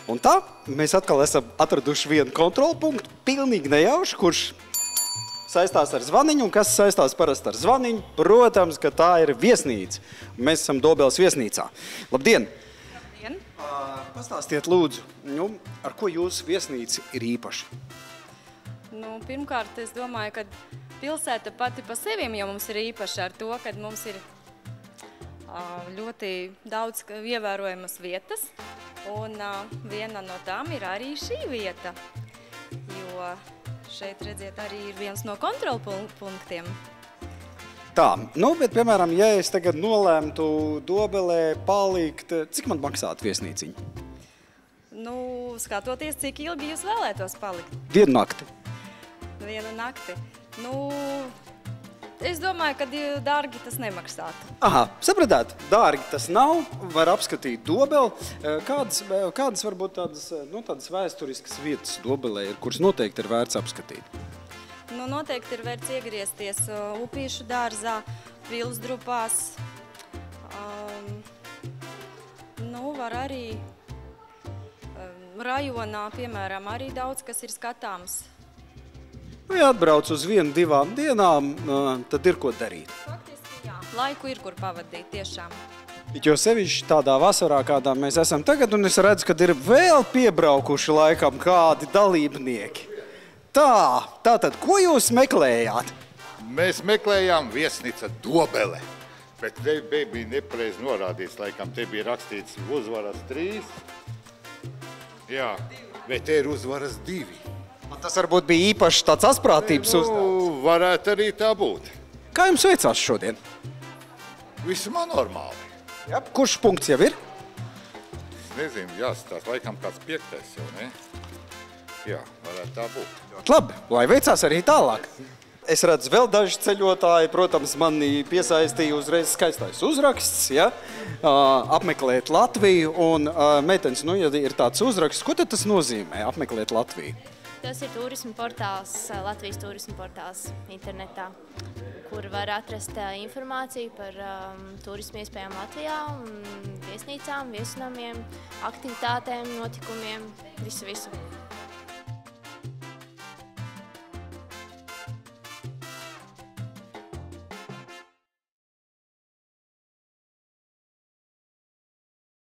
Un tā, mēs atkal esam atraduši vienu kontrolpunktu, pilnīgi nejauši, kurš saistās ar zvaniņu, un kas saistās parasti ar zvaniņu? Protams, ka tā ir viesnīca. Mēs esam Dobeles viesnīcā. Labdien! Labdien! Pastāstiet lūdzu, ar ko jūsu viesnīca ir īpaša? Pirmkārt, es domāju, ka pilsēta pati pa sevim jau mums ir īpaša ar to, ka mums ir ļoti daudz ievērojamas vietas, un viena no tām ir arī šī vieta, jo šeit, redziet, arī ir viens no kontrolpunktiem. Tā, bet, piemēram, ja es tagad nolēmtu Dobelē palikt, cik man maksātu viesnīciņu? Skatoties, cik ilgi jūs vēlētos palikt. Vienu nakti. Vienu nakti. Es domāju, ka dārgi tas nemaksātu. Aha, sapratāt, dārgi tas nav, var apskatīt Dobeli. Kādas varbūt tādas vēsturiskas vietas Dobelē ir, kuras noteikti ir vērts apskatīt? Noteikti ir vērts iegriezties Upīšu dārzā, Pilsdrupās. Var arī rajonā, piemēram, arī daudz, kas ir skatāms. Ja atbrauc uz 1-2 dienām, tad ir ko darīt. Faktiski jā, laiku ir kur pavadīt tiešām. Jo sevišķi tādā vasarā, kādā mēs esam tagad, un es redzu, ka ir vēl piebraukuši laikam kādi dalībnieki. Tātad, ko jūs meklējāt? Mēs meklējām viesnīca Dobele, bet te bija nepareizi norādīts, laikam te bija rakstīts uzvaras 3. Jā, bet te ir uzvaras 2. Tas varbūt bija īpaši tāds asprātības uzdevums. Varētu arī tā būt. Kā jums veicās šodien? Vismaz normāli. Jā, kurš punkts jau ir? Es nezinu, jāsatās, laikam kāds 5. jau, ne? Jā, varētu tā būt. Labi, lai veicās arī tālāk. Es redzu vēl daži ceļotāji, protams, mani piesaistīja uzreiz skaistais uzraksts, ja? Apmeklēt Latviju, un meitenes, ja ir tāds uzraksts, ko tad tas nozīmē, apmeklēt Latviju? Tas ir turisma portāls, Latvijas turisma portāls internetā, kur var atrast informāciju par turismu iespējām Latvijā, viesnīcām, viesunamiem, aktivitātēm, notikumiem, visu.